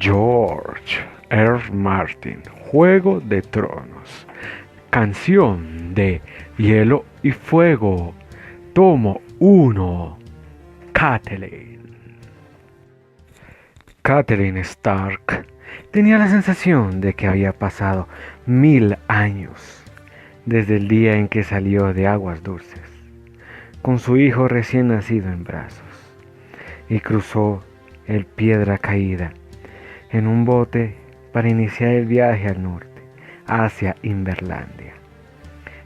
George R. Martin, Juego de Tronos. Canción de Hielo y Fuego. Tomo 1. Catelyn. Catelyn Stark tenía la sensación de que había pasado 1000 años desde el día en que salió de Aguas Dulces, con su hijo recién nacido en brazos, y cruzó el Piedra Caída en un bote para iniciar el viaje al norte, hacia Inverlandia.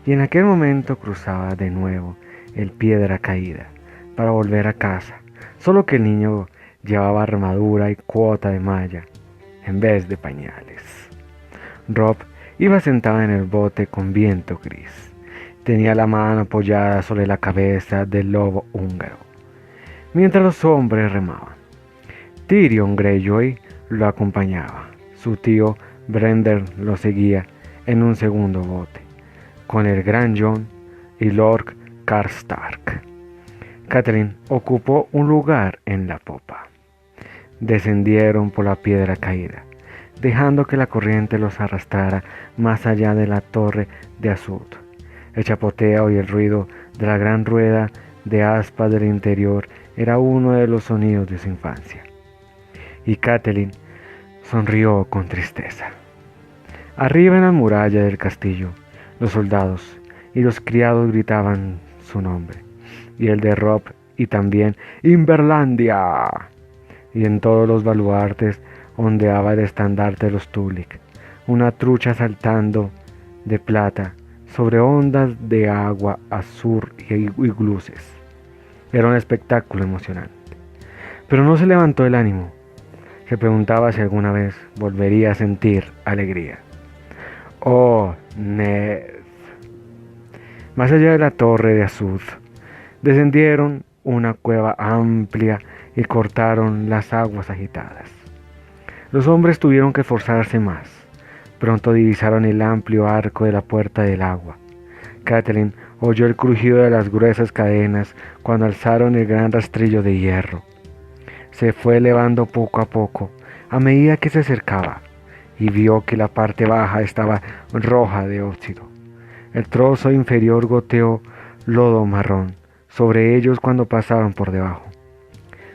Y en aquel momento cruzaba de nuevo el Piedra Caída para volver a casa, solo que el niño llevaba armadura y cuota de malla en vez de pañales. Robb iba sentado en el bote con viento gris. Tenía la mano apoyada sobre la cabeza del lobo húngaro, mientras los hombres remaban. Tyrion Greyjoy lo acompañaba. Su tío Brendan lo seguía en un segundo bote, con el Gran Jon y Lord Karstark. Catelyn ocupó un lugar en la popa. Descendieron por la Piedra Caída, dejando que la corriente los arrastrara más allá de la torre de Azud. El chapoteo y el ruido de la gran rueda de aspas del interior era uno de los sonidos de su infancia. Y Catelyn sonrió con tristeza. Arriba en la muralla del castillo, los soldados y los criados gritaban su nombre, y el de Robb, y también Inverlandia. Y en todos los baluartes ondeaba el estandarte de los Tulik, una trucha saltando de plata sobre ondas de agua azul y gluces. Era un espectáculo emocionante. Pero no se levantó el ánimo. Se preguntaba si alguna vez volvería a sentir alegría. Oh, Ned. Más allá de la torre de Azud, descendieron una cueva amplia y cortaron las aguas agitadas. Los hombres tuvieron que esforzarse más. Pronto divisaron el amplio arco de la puerta del agua. Catelyn oyó el crujido de las gruesas cadenas cuando alzaron el gran rastrillo de hierro. Se fue elevando poco a poco, a medida que se acercaba, y vio que la parte baja estaba roja de óxido. El trozo inferior goteó lodo marrón sobre ellos cuando pasaron por debajo,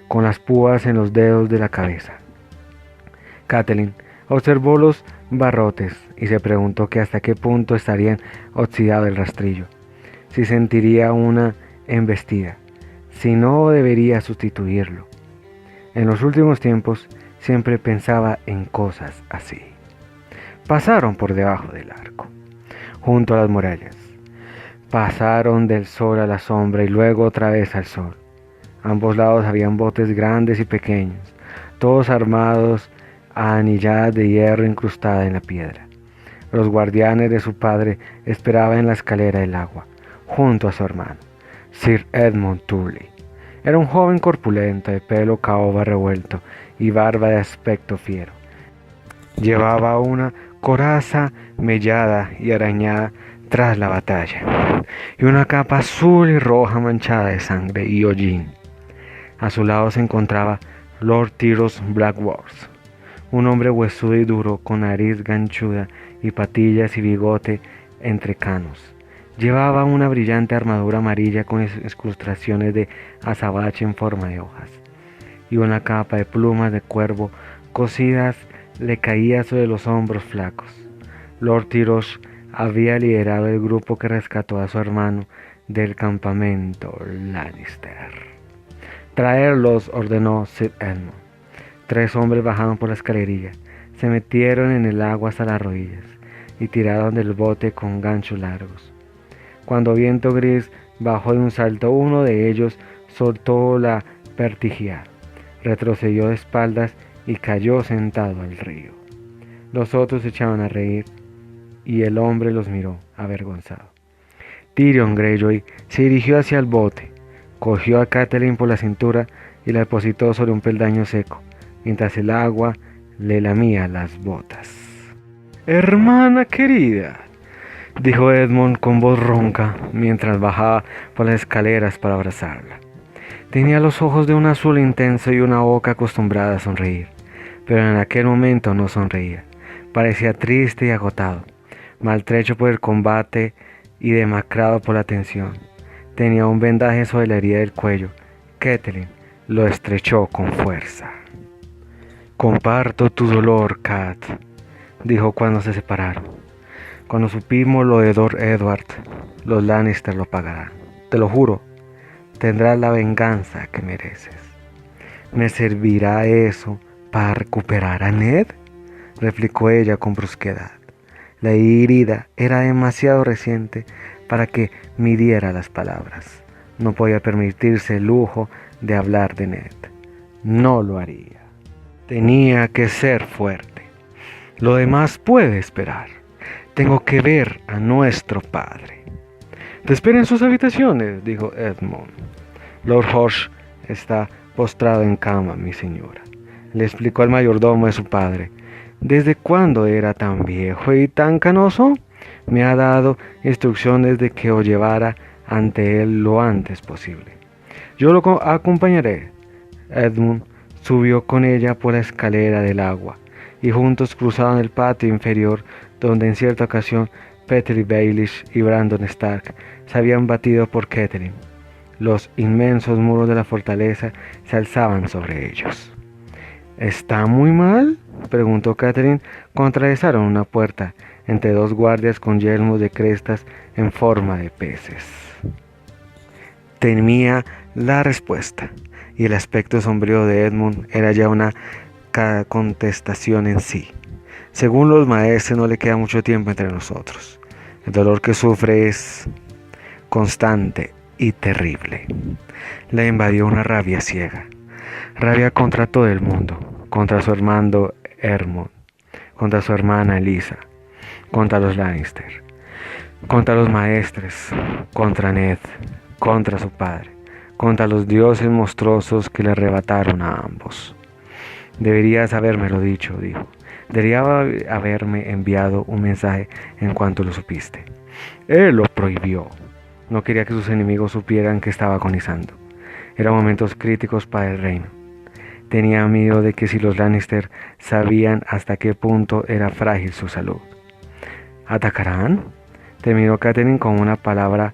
con las púas en los dedos de la cabeza. Catelyn observó los barrotes y se preguntó que hasta qué punto estarían oxidado el rastrillo, si sentiría una embestida, si no debería sustituirlo. En los últimos tiempos siempre pensaba en cosas así. Pasaron por debajo del arco, junto a las murallas. Pasaron del sol a la sombra y luego otra vez al sol. A ambos lados habían botes grandes y pequeños, todos armados a anilladas de hierro incrustada en la piedra. Los guardianes de su padre esperaban en la escalera del agua, junto a su hermano, Sir Edmund Tully. Era un joven corpulento, de pelo caoba revuelto y barba de aspecto fiero. Llevaba una coraza mellada y arañada tras la batalla, y una capa azul y roja manchada de sangre y hollín. A su lado se encontraba Lord Tyros Blackworth, un hombre huesudo y duro, con nariz ganchuda y patillas y bigote entre canos. Llevaba una brillante armadura amarilla con incrustaciones de azabache en forma de hojas, y una capa de plumas de cuervo cosidas le caía sobre los hombros flacos. Lord Tyros había liderado el grupo que rescató a su hermano del campamento Lannister. Traerlos, ordenó Sir Edmund. 3 hombres bajaron por la escalerilla, se metieron en el agua hasta las rodillas y tiraron del bote con ganchos largos. Cuando Viento Gris bajó de un salto, uno de ellos soltó la pertigia, retrocedió de espaldas y cayó sentado al río. Los otros se echaban a reír y el hombre los miró avergonzado. Tyrion Greyjoy se dirigió hacia el bote, cogió a Catelyn por la cintura y la depositó sobre un peldaño seco, mientras el agua le lamía las botas. «Hermana querida», dijo Edmund con voz ronca mientras bajaba por las escaleras para abrazarla. Tenía los ojos de un azul intenso y una boca acostumbrada a sonreír, pero en aquel momento no sonreía. Parecía triste y agotado, maltrecho por el combate y demacrado por la tensión. Tenía un vendaje sobre la herida del cuello. Catelyn lo estrechó con fuerza. «Comparto tu dolor, Cat», dijo cuando se separaron. «Cuando supimos lo de Lord Edward, los Lannister lo pagarán. Te lo juro, tendrás la venganza que mereces». «¿Me servirá eso para recuperar a Ned?», replicó ella con brusquedad. La herida era demasiado reciente para que midiera las palabras. No podía permitirse el lujo de hablar de Ned. No lo haría. Tenía que ser fuerte. Lo demás puede esperar. Tengo que ver a nuestro padre. «Te espero en sus habitaciones», dijo Edmund. «Lord Horsh está postrado en cama, mi señora», le explicó al mayordomo de su padre. «¿Desde cuándo era tan viejo y tan canoso? Me ha dado instrucciones de que os llevara ante él lo antes posible». «Yo lo acompañaré». Edmund subió con ella por la escalera del agua y juntos cruzaron el patio inferior donde en cierta ocasión Petyr Baelish y Brandon Stark se habían batido por Catelyn. Los inmensos muros de la fortaleza se alzaban sobre ellos. «¿Está muy mal?», preguntó Catelyn cuando atravesaron una puerta entre dos guardias con yelmos de crestas en forma de peces. Temía la respuesta, y el aspecto sombrío de Edmund era ya una contestación en sí. «Según los maestros, no le queda mucho tiempo entre nosotros. El dolor que sufre es constante y terrible». La invadió una rabia ciega, rabia contra todo el mundo, contra su hermano Hermond, contra su hermana Elisa, contra los Lannister, contra los maestres, contra Ned, contra su padre, contra los dioses monstruosos que le arrebataron a ambos. «Deberías habérmelo dicho», dijo. «Debería haberme enviado un mensaje en cuanto lo supiste». Él lo prohibió. No quería que sus enemigos supieran que estaba agonizando. Eran momentos críticos para el reino. Tenía miedo de que si los Lannister sabían hasta qué punto era frágil su salud. «¿Atacarán?», terminó Catelyn con una palabra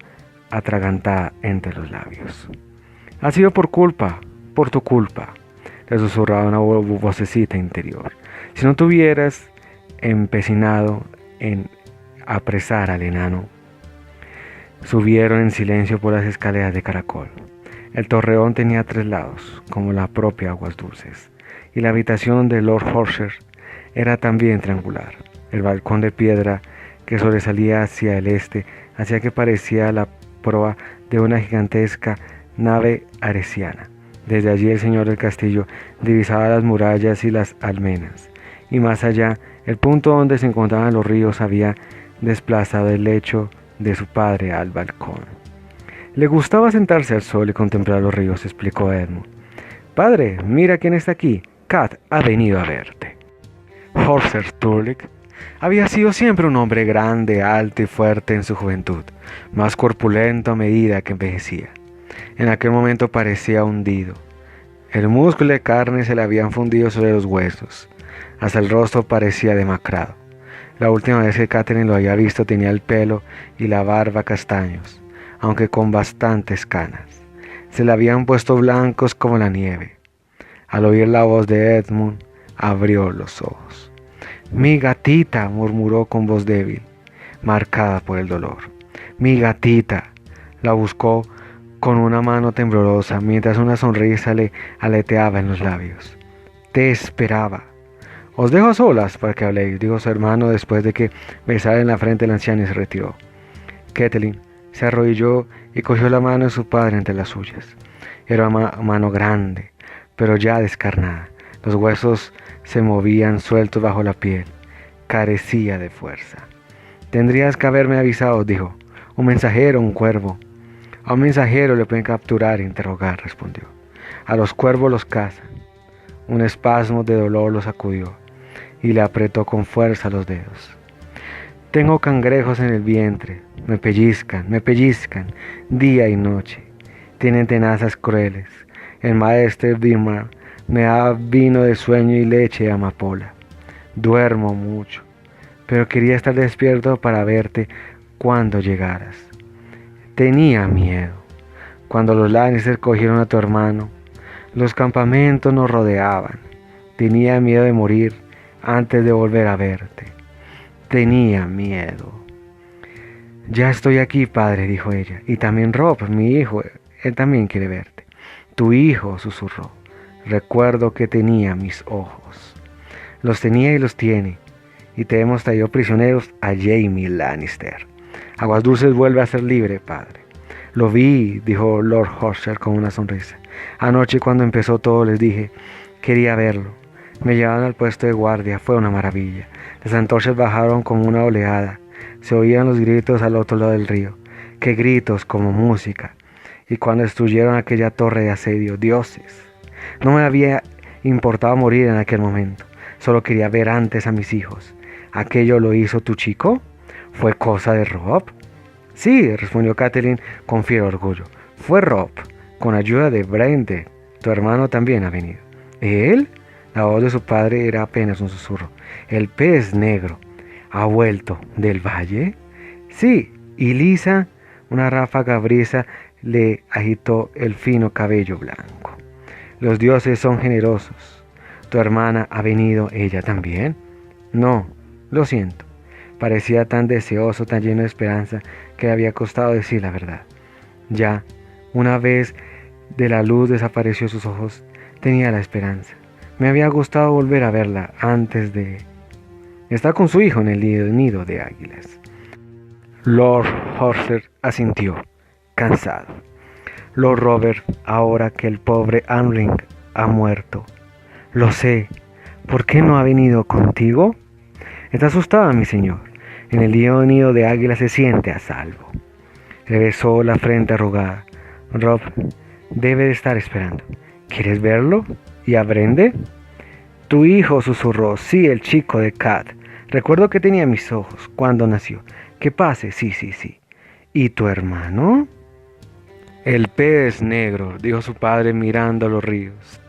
atragantada entre los labios. «Ha sido por tu culpa», le susurraba una vocecita interior. «Si no te hubieras empecinado en apresar al enano». Subieron en silencio por las escaleras de caracol. El torreón tenía 3 lados, como la propia Aguas Dulces, y la habitación de Lord Horser era también triangular. El balcón de piedra que sobresalía hacia el este hacía que parecía la proa de una gigantesca nave aresiana. Desde allí el señor del castillo divisaba las murallas y las almenas, y más allá, el punto donde se encontraban los ríos había desplazado el lecho de su padre al balcón. Le gustaba sentarse al sol y contemplar los ríos, explicó Edmund. «Padre, mira quién está aquí. Cat ha venido a verte». Horser Turlik había sido siempre un hombre grande, alto y fuerte en su juventud, más corpulento a medida que envejecía. En aquel momento parecía hundido. El músculo de carne se le habían fundido sobre los huesos. Hasta el rostro parecía demacrado. La última vez que Catelyn lo había visto tenía el pelo y la barba castaños, aunque con bastantes canas. Se le habían puesto blancos como la nieve. Al oír la voz de Edmund, abrió los ojos. «Mi gatita», murmuró con voz débil, marcada por el dolor. «Mi gatita». La buscó con una mano temblorosa, mientras una sonrisa le aleteaba en los labios. «Te esperaba». «Os dejo a solas para que habléis», dijo su hermano después de que besara en la frente al anciano y se retiró. Catelyn se arrodilló y cogió la mano de su padre entre las suyas. Era una mano grande, pero ya descarnada. Los huesos se movían sueltos bajo la piel. Carecía de fuerza. «Tendrías que haberme avisado», dijo. «Un mensajero, un cuervo». «A un mensajero le pueden capturar e interrogar», respondió. «A los cuervos los cazan». Un espasmo de dolor lo sacudió y le apretó con fuerza los dedos. «Tengo cangrejos en el vientre, me pellizcan, día y noche. Tienen tenazas crueles. El maestro Dimar Me da vino de sueño y leche de amapola. Duermo mucho, pero quería estar despierto para verte cuando llegaras. Tenía miedo. Cuando los Lannister cogieron a tu hermano, los campamentos nos rodeaban. Tenía miedo de morir antes de volver a verte. Tenía miedo. Ya estoy aquí, padre, dijo ella. Y también Robb, mi hijo, él también quiere verte. Tu hijo, susurró. Recuerdo que tenía mis ojos. Los tenía y los tiene. Y te hemos traído prisioneros a Jaime Lannister. Aguas Dulces vuelve a ser libre, padre. Lo vi, dijo Lord Horsell con una sonrisa. Anoche cuando empezó todo les dije, quería verlo. Me llevaron al puesto de guardia, fue una maravilla. Las antorchas bajaron como una oleada. Se oían los gritos al otro lado del río. ¡Qué gritos como música! Y cuando destruyeron aquella torre de asedio, dioses. No me había importado morir en aquel momento. Solo quería ver antes a mis hijos. ¿Aquello lo hizo tu chico? ¿Fue cosa de Robb? Sí, respondió Catelyn con fiero orgullo. Fue Robb, con ayuda de Brandon. Tu hermano también ha venido. ¿Él? La voz de su padre era apenas un susurro. El pez negro. ¿Ha vuelto del valle? Sí, y Lisa, una ráfaga brisa, le agitó el fino cabello blanco. Los dioses son generosos. ¿Tu hermana ha venido ella también? No, lo siento. Parecía tan deseoso, tan lleno de esperanza, que le había costado decir la verdad. Ya, una vez de la luz desapareció sus ojos, tenía la esperanza. Me había gustado volver a verla antes de... Está con su hijo en el nido de águilas. Lord Horsell asintió, cansado. Lord Robert, ahora que el pobre Amring ha muerto. Lo sé. ¿Por qué no ha venido contigo? Está asustada, mi señor. En el nido de águilas se siente a salvo. Le besó la frente arrugada. Robb debe de estar esperando. ¿Quieres verlo? ¿Y a Brende? Tu hijo, susurró. Sí, el chico de Cat. Recuerdo que tenía mis ojos cuando nació. Que pase, sí. ¿Y tu hermano? El pez negro, dijo su padre mirando los ríos.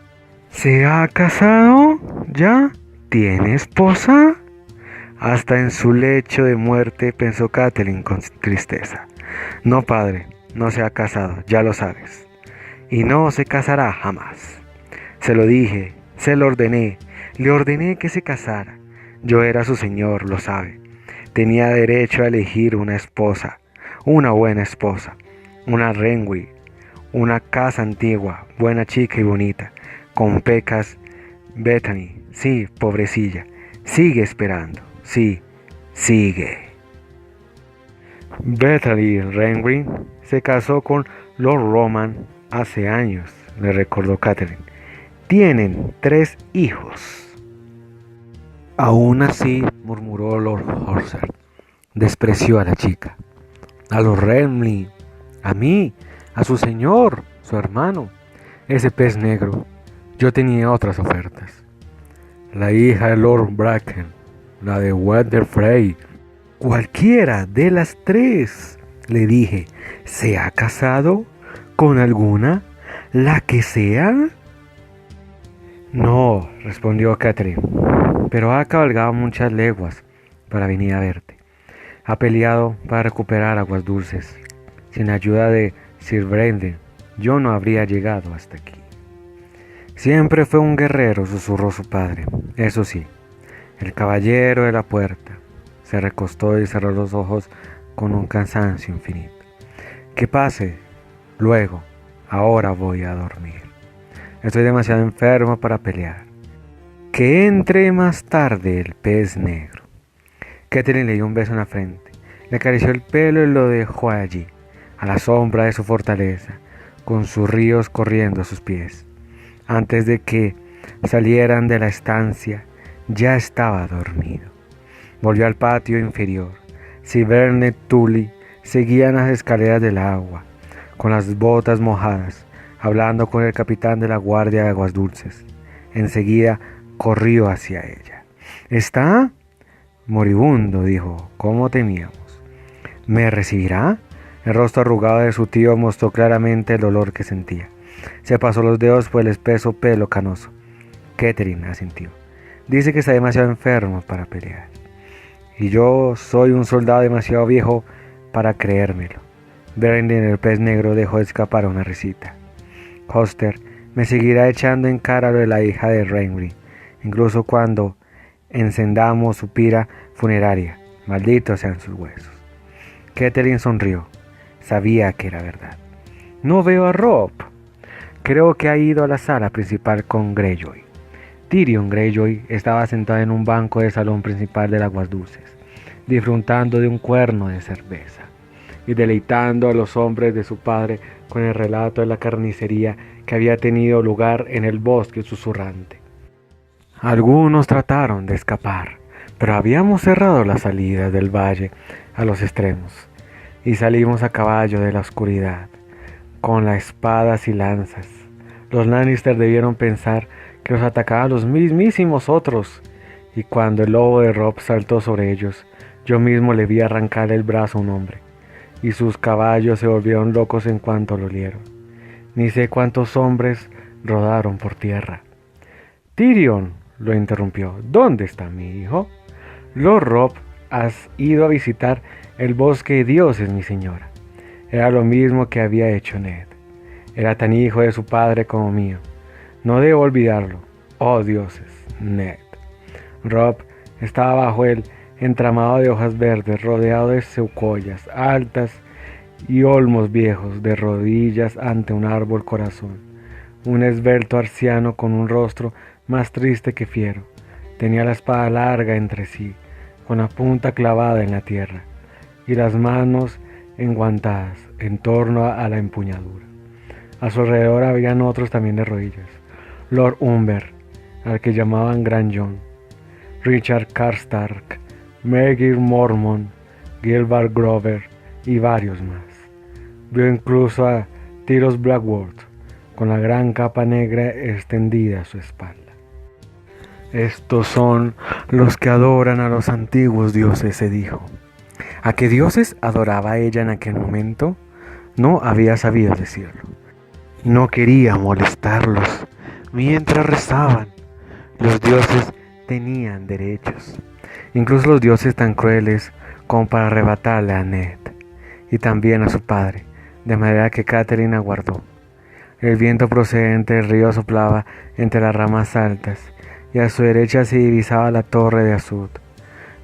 ¿Se ha casado? ¿Ya? ¿Tiene esposa? Hasta en su lecho de muerte pensó Catelyn con tristeza. No, padre, no se ha casado, ya lo sabes. Y no se casará jamás. Se lo dije, se lo ordené, le ordené que se casara. Yo era su señor, lo sabe. Tenía derecho a elegir una esposa, una buena esposa, una Renwy, una casa antigua, buena chica y bonita, con pecas. Bethany, sí, pobrecilla, sigue esperando, sí, sigue. Bethany Renwy se casó con Lord Roman hace años, le recordó Catelyn. Tienen 3 hijos. Aún así, murmuró Lord Horsell. Despreció a la chica. A los Renly, a mí, a su señor, su hermano, ese pez negro. Yo tenía otras ofertas. La hija de Lord Bracken, la de Walder Frey, cualquiera de las 3, le dije. ¿Se ha casado con alguna? ¿La que sea? No, respondió Catelyn, pero ha cabalgado muchas leguas para venir a verte. Ha peleado para recuperar Aguas Dulces. Sin ayuda de Sir Brandon, yo no habría llegado hasta aquí. Siempre fue un guerrero, susurró su padre. Eso sí, el caballero de la puerta. Se recostó y cerró los ojos con un cansancio infinito. Que pase, luego, ahora voy a dormir. Estoy demasiado enfermo para pelear. Que entre más tarde el pez negro. Catelyn le dio un beso en la frente, le acarició el pelo y lo dejó allí, a la sombra de su fortaleza, con sus ríos corriendo a sus pies. Antes de que salieran de la estancia, ya estaba dormido. Volvió al patio inferior. Siberne y Tully seguían las escaleras del agua, con las botas mojadas, hablando con el capitán de la guardia de Aguas Dulces. Enseguida corrió hacia ella. ¿Está? Moribundo, dijo, como temíamos. ¿Me recibirá? El rostro arrugado de su tío mostró claramente el dolor que sentía. Se pasó los dedos por el espeso pelo canoso. Catherine asintió. Dice que está demasiado enfermo para pelear. Y yo soy un soldado demasiado viejo para creérmelo. Beren el pez negro dejó de escapar una risita. Hoster me seguirá echando en cara lo de la hija de Renly, incluso cuando encendamos su pira funeraria. Malditos sean sus huesos. Catherine sonrió. Sabía que era verdad. No veo a Robb. Creo que ha ido a la sala principal con Greyjoy. Tyrion Greyjoy estaba sentado en un banco del salón principal de Aguas Dulces, disfrutando de un cuerno de cerveza y deleitando a los hombres de su padre con el relato de la carnicería que había tenido lugar en el bosque susurrante. Algunos trataron de escapar, pero habíamos cerrado las salidas del valle a los extremos y salimos a caballo de la oscuridad, con las espadas y lanzas. Los Lannister debieron pensar que los atacaban los mismísimos otros, y cuando el lobo de Robb saltó sobre ellos, yo mismo le vi arrancar el brazo a un hombre, y sus caballos se volvieron locos en cuanto lo olieron. Ni sé cuántos hombres rodaron por tierra. Tyrion, lo interrumpió, ¿dónde está mi hijo? Lord Robb, has ido a visitar el bosque de dioses, mi señora. Era lo mismo que había hecho Ned. Era tan hijo de su padre como mío. No debo olvidarlo. Oh dioses, Ned. Robb estaba bajo el entramado de hojas verdes, rodeado de secuoyas altas y olmos viejos, de rodillas ante un árbol corazón. Un esbelto anciano con un rostro más triste que fiero. Tenía la espada larga entre sí, con la punta clavada en la tierra, y las manos enguantadas en torno a la empuñadura. A su alrededor habían otros también de rodillas. Lord Umber, al que llamaban Gran John, Richard Karstark, Mergyr Mormont, Gilbert Grover y varios más. Vio incluso a Tyros Blackworth, con la gran capa negra extendida a su espalda. Estos son los que adoran a los antiguos dioses, se dijo. ¿A qué dioses adoraba ella en aquel momento? No había sabido decirlo. No quería molestarlos mientras rezaban. Los dioses tenían derechos, incluso los dioses tan crueles como para arrebatarle a Ned y también a su padre, de manera que Catherine aguardó. El viento procedente del río soplaba entre las ramas altas y a su derecha se divisaba la torre de Azud,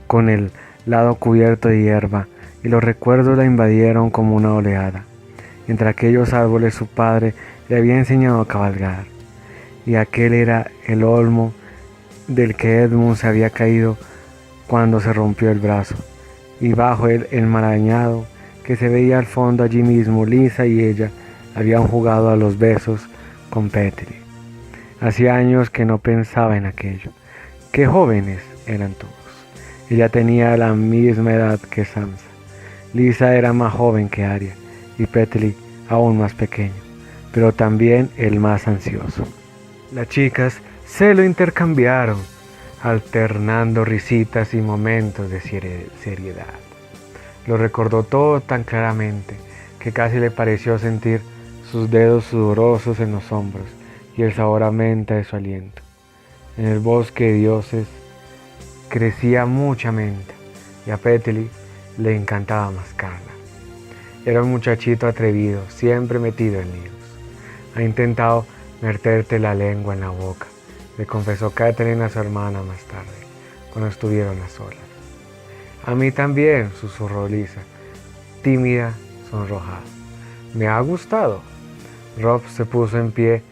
con el lado cubierto de hierba, y los recuerdos la invadieron como una oleada. Entre aquellos árboles su padre le había enseñado a cabalgar, y aquel era el olmo del que Edmund se había caído cuando se rompió el brazo, y bajo el enmarañado que se veía al fondo allí mismo, Lisa y ella habían jugado a los besos con Petri. Hacía años que no pensaba en aquello. Qué jóvenes eran todos. Ella tenía la misma edad que Sansa. Lisa era más joven que Arya y Petri aún más pequeño, pero también el más ansioso. Las chicas se lo intercambiaron, alternando risitas y momentos de seriedad. Lo recordó todo tan claramente que casi le pareció sentir sus dedos sudorosos en los hombros y el sabor a menta de su aliento. En el bosque de dioses crecía mucha menta y a Petli le encantaba mascarla. Era un muchachito atrevido, siempre metido en líos. Ha intentado meterte la lengua en la boca, le confesó Catherine a su hermana más tarde, cuando estuvieron a solas. A mí también, susurró Lisa, tímida, sonrojada. Me ha gustado. Robb se puso en pie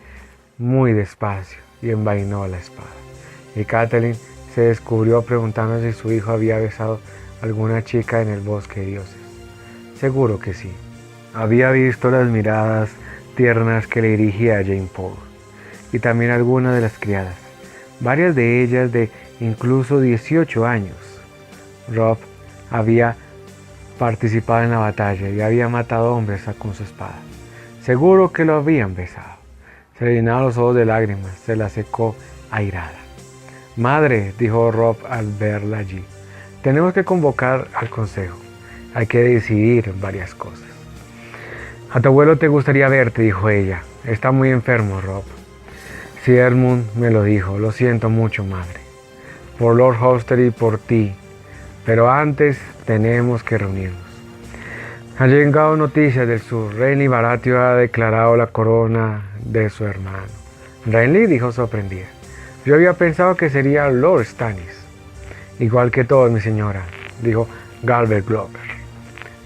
muy despacio y envainó la espada. Y Catherine se descubrió preguntando si su hijo había besado a alguna chica en el bosque de dioses. Seguro que sí. Había visto las miradas tiernas que le dirigía a Jane Paul, y también algunas de las criadas, varias de ellas de incluso 18 años. Robb había participado en la batalla y había matado hombres con su espada. Seguro que lo habían besado. Se le llenaron los ojos de lágrimas, se la secó airada. Madre, dijo Robb al verla allí, tenemos que convocar al consejo. Hay que decidir varias cosas. A tu abuelo te gustaría verte, dijo ella. Está muy enfermo, Robb. Si Edmund me lo dijo, lo siento mucho, madre, por Lord Hoster y por ti, pero antes tenemos que reunirnos. Ha llegado noticias del sur. Renly Baratheon ha declarado la corona de su hermano. Renly dijo sorprendida. Yo había pensado que sería Lord Stannis. Igual que todos, mi señora, dijo Galbert Glover.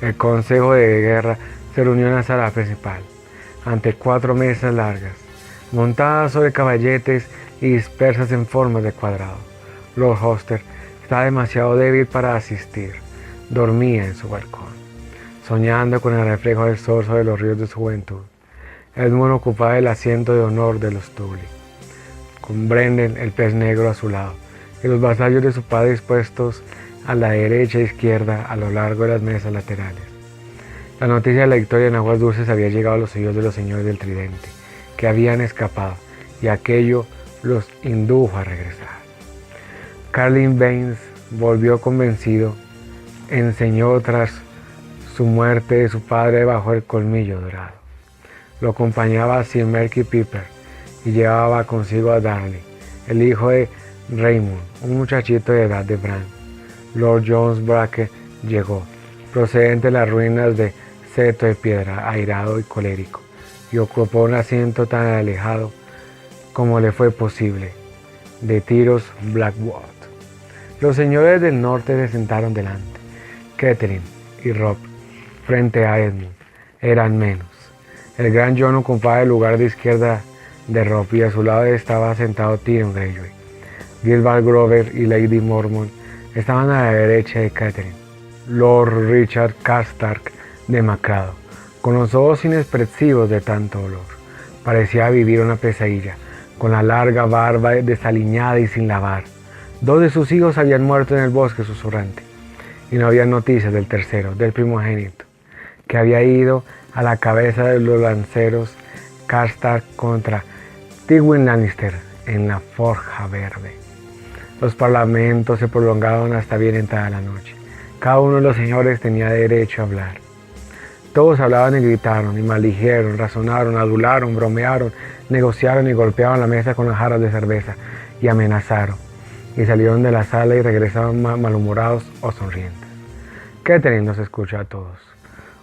El consejo de guerra se reunió en la sala principal, ante 4 mesas largas, montadas sobre caballetes y dispersas en forma de cuadrado. Lord Hoster estaba demasiado débil para asistir. Dormía en su balcón, soñando con el reflejo del sol sobre los ríos de su juventud. Edmund ocupaba el asiento de honor de los Tully, con Brendan, el pez negro, a su lado, y los vasallos de su padre dispuestos a la derecha e izquierda a lo largo de las mesas laterales. La noticia de la victoria en Aguas Dulces había llegado a los oídos de los señores del Tridente, que habían escapado, y aquello los indujo a regresar. Carlin Baines volvió convencido, enseñó tras su muerte de su padre bajo el colmillo dorado. Lo acompañaba Sir Merky Piper y llevaba consigo a Darnley, el hijo de Raymond, un muchachito de edad de Bran. Lord Jones Bracken llegó, procedente de las ruinas de Seto de Piedra, airado y colérico, y ocupó un asiento tan alejado como le fue posible, de Tyros Blackwood. Los señores del norte se sentaron delante. Catelyn y Robb, frente a Edmund, eran menos. El gran Jon ocupaba el lugar de izquierda de Robb y a su lado estaba sentado Tyrion Greyjoy. Gilbert Grover y Lady Mormont estaban a la derecha de Catelyn. Lord Richard Karstark, demacrado, con los ojos inexpresivos de tanto dolor, parecía vivir una pesadilla, con la larga barba desaliñada y sin lavar. 2 de sus hijos habían muerto en el bosque susurrante, y no había noticias del tercero, del primogénito, que había ido a la cabeza de los lanceros Karstark contra Tywin Lannister en la Forja Verde. Los parlamentos se prolongaron hasta bien entrada la noche. Cada uno de los señores tenía derecho a hablar. Todos hablaban y gritaron, y maldijeron, razonaron, adularon, bromearon, negociaron y golpeaban la mesa con las jarras de cerveza, y amenazaron, y salieron de la sala y regresaron malhumorados o sonrientes. Catelyn nos escuchó a todos.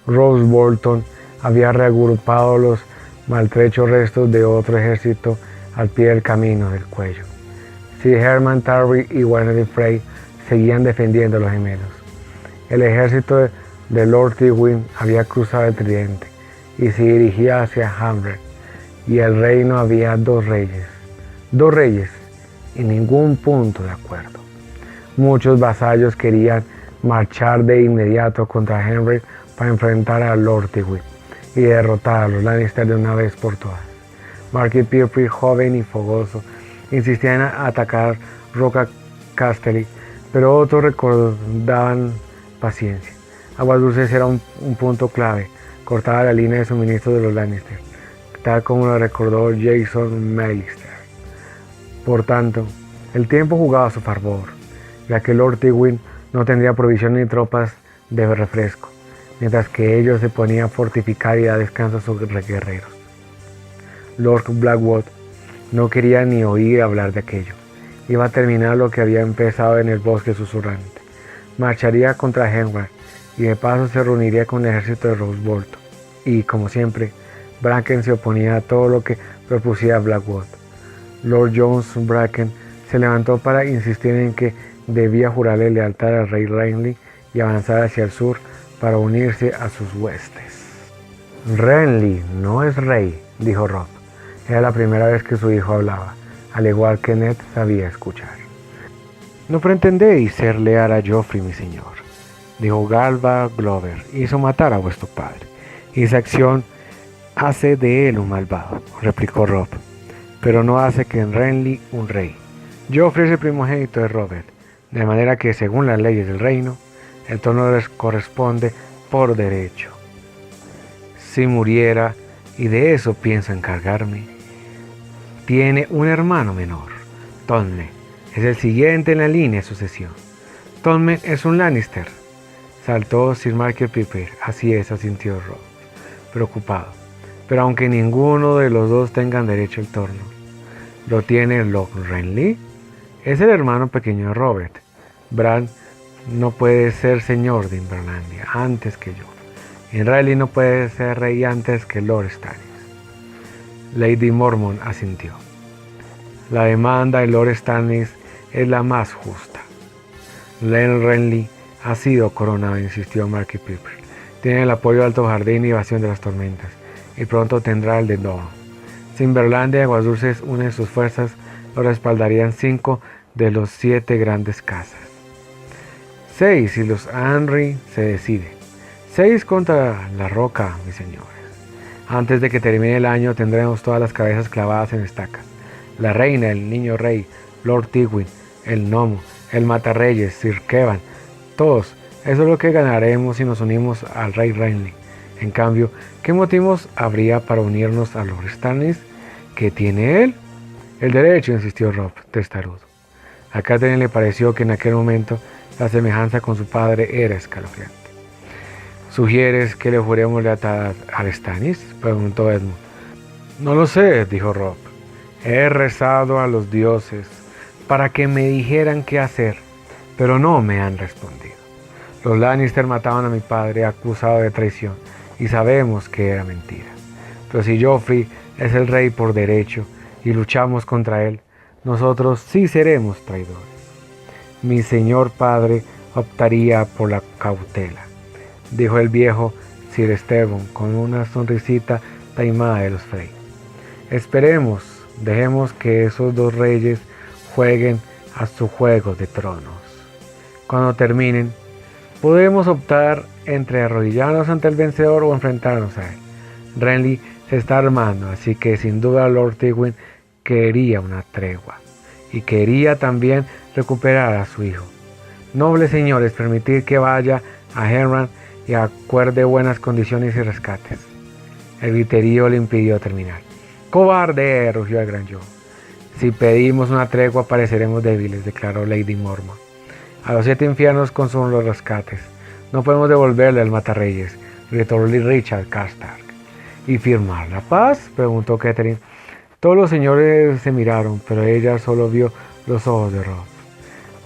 Roose Bolton había reagrupado los maltrechos restos de otro ejército al pie del camino del cuello. Sir Herman Tarry y Wendy Frey seguían defendiendo a los gemelos. El ejército de Lord Tywin había cruzado el Tridente y se dirigía hacia Hammer, y el reino había 2 reyes y ningún punto de acuerdo. Muchos vasallos querían marchar de inmediato contra Henry para enfrentar a Lord Tywin y derrotar a los Lannister de una vez por todas. Marky Piper, joven y fogoso, insistía en atacar Roca Casterly, pero otros recordaban paciencia. Aguas Dulces era un punto clave, cortaba la línea de suministro de los Lannister, tal como lo recordó Jason Mallister. Por tanto, el tiempo jugaba a su favor, ya que Lord Tywin no tendría provisión ni tropas de refresco, mientras que ellos se ponían a fortificar y a descanso a sus guerreros. Lord Blackwood no quería ni oír hablar de aquello. Iba a terminar lo que había empezado en el bosque susurrante. Marcharía contra Henry y de paso se reuniría con el ejército de Roose Bolton. Y, como siempre, Bracken se oponía a todo lo que propusiera Blackwood. Lord Jones Bracken se levantó para insistir en que debía jurarle lealtad al rey Renly y avanzar hacia el sur para unirse a sus huestes. Renly no es rey, dijo Robb. Era la primera vez que su hijo hablaba, al igual que Ned sabía escuchar. No pretendéis ser leal a Joffrey, mi señor, dijo Galba Glover. Hizo matar a vuestro padre, y esa acción hace de él un malvado, replicó Robb, pero no hace que en Renly un rey. Joffrey es el primogénito de Robert, de manera que, según las leyes del reino, el trono les corresponde por derecho. Si muriera, y de eso pienso encargarme, tiene un hermano menor, Tommen. Es el siguiente en la línea de sucesión. Tommen es un Lannister. Saltó Sir Michael Piper. Así es, asintió Robb, preocupado. Pero aunque ninguno de los dos tengan derecho al trono, lo tiene Lord Renly. Es el hermano pequeño de Robert. Bran no puede ser señor de Invernalia antes que yo. Y Renly no puede ser rey antes que Lord Stannis. Lady Mormont asintió. La demanda de Lord Stannis es la más justa. Lord Renly ha sido coronado, insistió Marky Piper. Tiene el apoyo de Alto Jardín y Evasión de las Tormentas, y pronto tendrá el de Dorne. Si Invernalia y Aguas Dulces unen sus fuerzas, lo respaldarían 5 de los 7 grandes casas. 6 si los Henry se decide. 6 contra la Roca, mis señores. Antes de que termine el año tendremos todas las cabezas clavadas en estacas. La reina, el niño rey, Lord Tywin, el gnomo, el matarreyes, Sir Kevan, todos. Eso es lo que ganaremos si nos unimos al rey Renly. En cambio, ¿qué motivos habría para unirnos a Lord Stannis? ¿Qué tiene él? El derecho, insistió Robb, testarudo. A Catelyn le pareció que en aquel momento la semejanza con su padre era escalofriante. ¿Sugieres que le juremos lealtad a Stannis?, preguntó Edmund. No lo sé, dijo Robb. He rezado a los dioses para que me dijeran qué hacer, pero no me han respondido. Los Lannister mataron a mi padre acusado de traición, y sabemos que era mentira. Pero si Joffrey es el rey por derecho y luchamos contra él, nosotros sí seremos traidores. Mi señor padre optaría por la cautela, dijo el viejo Sir Esteban con una sonrisita taimada de los Frey. Esperemos, dejemos que esos dos reyes jueguen a su juego de tronos. Cuando terminen, podemos optar entre arrodillarnos ante el vencedor o enfrentarnos a él. Renly se está armando, así que sin duda Lord Tywin quería una tregua y quería también recuperar a su hijo. Nobles señores, permitir que vaya a Henran y acuerde buenas condiciones y rescates. El griterío le impidió terminar. ¡Cobarde!, rugió el gran Jon. Si pedimos una tregua pareceremos débiles, declaró Lady Mormont. A los 7 infiernos consumen los rescates. No podemos devolverle al matarreyes, gritó Richard Karstark. ¿Y firmar la paz?, preguntó Catelyn. Todos los señores se miraron, pero ella solo vio los ojos de Robb.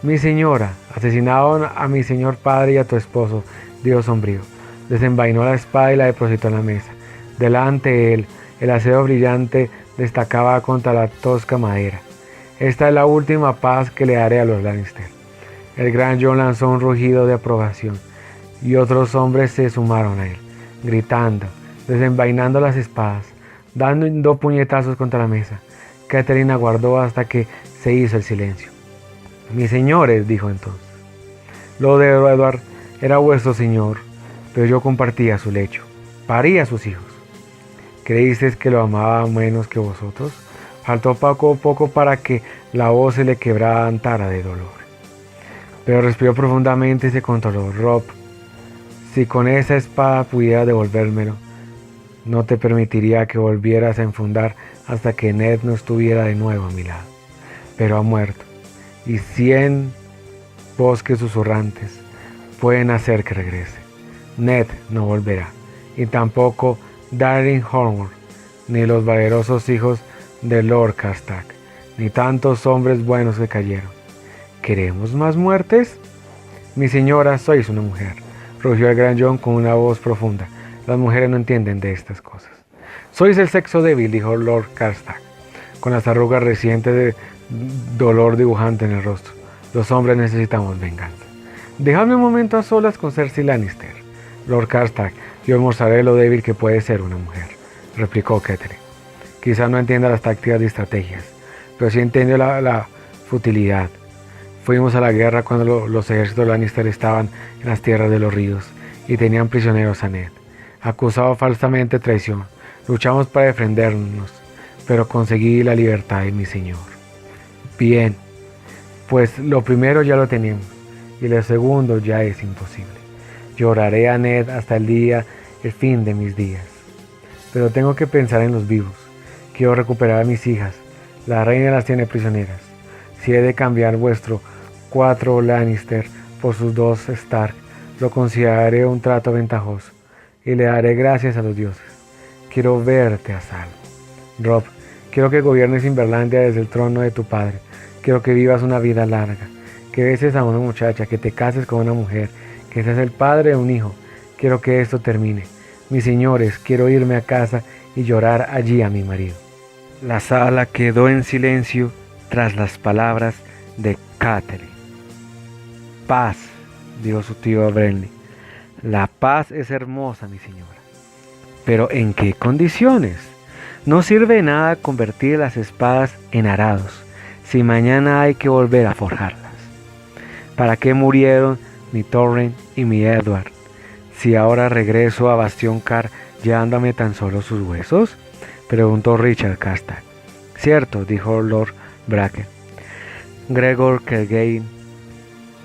Mi señora, asesinaron a mi señor padre y a tu esposo, dijo sombrío. Desenvainó la espada y la depositó en la mesa. Delante de él, el acero brillante destacaba contra la tosca madera. Esta es la última paz que le daré a los Lannister. El gran Jon lanzó un rugido de aprobación, y otros hombres se sumaron a él, gritando, desenvainando las espadas, dando puñetazos contra la mesa. Catelyn aguardó hasta que se hizo el silencio. Mis señores, dijo entonces, Lord Edward era vuestro señor, pero yo compartía su lecho, paría a sus hijos. ¿Creísteis que lo amaba menos que vosotros? Faltó poco para que la voz se le quebrantara de dolor. Pero respiró profundamente y se controló. Robb, si con esa espada pudiera devolvérmelo, no te permitiría que volvieras a enfundar hasta que Ned no estuviera de nuevo a mi lado. Pero ha muerto, y 100 bosques susurrantes pueden hacer que regrese. Ned no volverá, y tampoco Darin Hornwood, ni los valerosos hijos de Lord Karstark, ni tantos hombres buenos que cayeron. ¿Queremos más muertes? Mi señora, sois una mujer, rugió el gran Jon con una voz profunda. Las mujeres no entienden de estas cosas. Sois el sexo débil, dijo Lord Karstark, con las arrugas recientes de dolor dibujante en el rostro. Los hombres necesitamos venganza. Dejadme un momento a solas con Cersei Lannister. Lord Karstark, yo mostraré lo débil que puede ser una mujer, replicó Catelyn. Quizá no entienda las tácticas y estrategias, pero sí entiende la futilidad. Fuimos a la guerra cuando los ejércitos Lannister estaban en las tierras de los ríos y tenían prisioneros a Ned, acusado falsamente de traición. Luchamos para defendernos, pero conseguí la libertad de mi señor. Bien, pues lo primero ya lo tenemos, y lo segundo ya es imposible. Lloraré a Ned hasta el fin de mis días. Pero tengo que pensar en los vivos. Quiero recuperar a mis hijas. La reina las tiene prisioneras. Si he de cambiar vuestro 4 Lannister por sus 2 Stark, lo consideraré un trato ventajoso, y le daré gracias a los dioses. Quiero verte a salvo. Robb, Quiero que gobiernes Inverlandia desde el trono de tu padre. Quiero que vivas una vida larga, que beses a una muchacha, que te cases con una mujer, que seas el padre de un hijo. Quiero que esto termine. Mis señores, quiero irme a casa y llorar allí a mi marido. La sala quedó en silencio tras las palabras de Catelyn. Paz, dijo su tío Brenly. La paz es hermosa, mi señora. ¿Pero en qué condiciones? No sirve de nada convertir las espadas en arados, si mañana hay que volver a forjarlas. ¿Para qué murieron mi Torrent y mi Edward, si ahora regreso a Bastion Car llevándome tan solo sus huesos? Preguntó Richard Castac. Cierto, dijo Lord Bracken. Gregor Clegane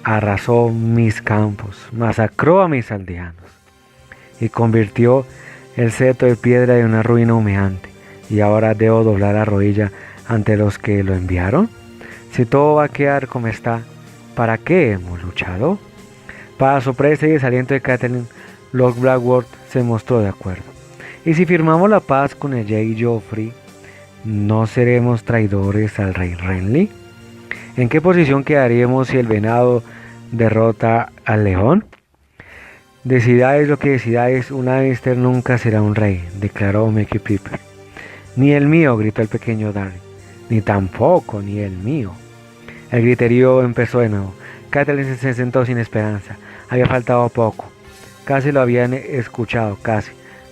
arrasó mis campos, masacró a mis aldeanos y convirtió el seto de piedra en una ruina humeante. ¿Y ahora debo doblar la rodilla ante los que lo enviaron? Si todo va a quedar como está, ¿para qué hemos luchado? Para sorpresa y desaliento de Catelyn, Lord Blackwood se mostró de acuerdo. ¿Y si firmamos la paz con el Rey Joffrey, no seremos traidores al rey Renly? ¿En qué posición quedaríamos si el venado derrota al león? Decidáis lo que decidáis, un Lannister nunca será un rey, declaró Mickey Piper. Ni el mío, gritó el pequeño Darry. Ni tampoco, ni el mío. El griterío empezó de nuevo. Catelyn se sentó sin esperanza. Había faltado poco. Casi lo habían escuchado, casi.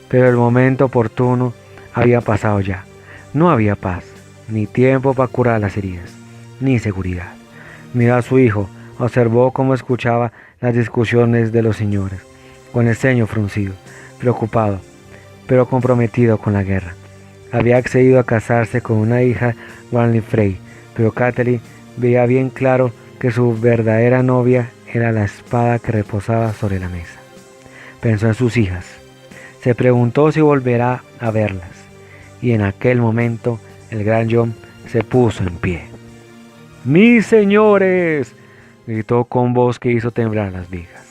Pero el momento oportuno había pasado ya. No había paz, ni tiempo para curar las heridas, ni seguridad. Miró a su hijo, observó cómo escuchaba las discusiones de los señores, con el ceño fruncido, preocupado, pero comprometido con la guerra. Había accedido a casarse con una hija Wallenstein Frey, pero Catelyn veía bien claro que su verdadera novia era la espada que reposaba sobre la mesa. Pensó en sus hijas. Se preguntó si volverá a verlas. Y en aquel momento el gran Jon se puso en pie. ¡Mis señores!, gritó con voz que hizo temblar las vigas.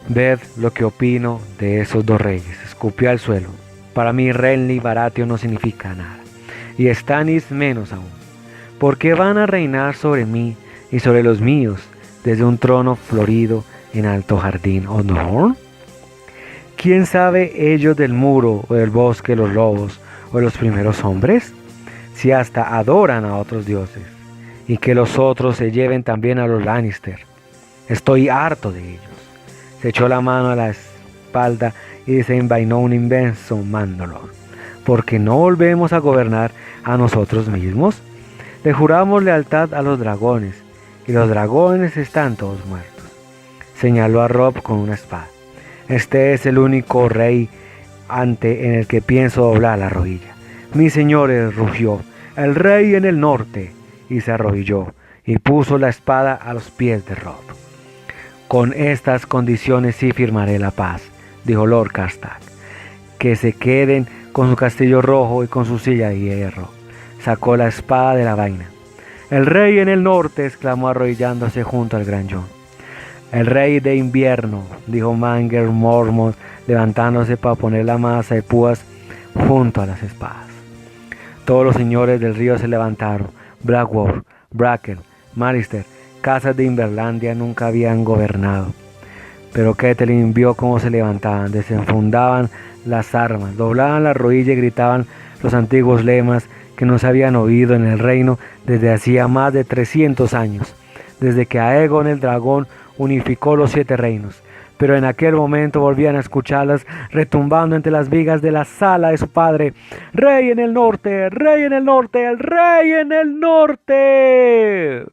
Ved lo que opino de esos dos reyes. Escupió al suelo. Para mí Renly Baratheon no significa nada. Y Stannis menos aún. ¿Por qué van a reinar sobre mí y sobre los míos desde un trono florido en alto jardín Odorn? ¿Quién sabe ellos del muro o del bosque de los lobos o de los primeros hombres? Si hasta adoran a otros dioses, y que los otros se lleven también a los Lannister. Estoy harto de ellos. Se echó la mano a la espalda y desenvainó un inmenso mandolor. ¿Por qué no volvemos a gobernar a nosotros mismos? Le juramos lealtad a los dragones, y los dragones están todos muertos. Señaló a Robb con una espada. Este es el único rey ante en el que pienso doblar la rodilla. Mis señores, rugió, el rey en el norte, y se arrodilló, y puso la espada a los pies de Robb. Con estas condiciones sí firmaré la paz, dijo Lord Castac. Que se queden con su castillo rojo y con su silla de hierro. Sacó la espada de la vaina. El rey en el norte, exclamó arrodillándose junto al gran Jon. El rey de invierno, dijo Manger Mormont, levantándose para poner la masa de púas junto a las espadas. Todos los señores del río se levantaron. Blackwater, Bracken, Marister, casas de Inverlandia nunca habían gobernado. Pero Catelyn vio cómo se levantaban, desenfundaban las armas, doblaban la rodilla y gritaban los antiguos lemas que no se habían oído en el reino desde hacía más de 300 años, desde que Aegon el dragón unificó los 7 reinos. Pero en aquel momento volvían a escucharlas retumbando entre las vigas de la sala de su padre. ¡Rey en el norte! ¡Rey en el norte! ¡El rey en el norte!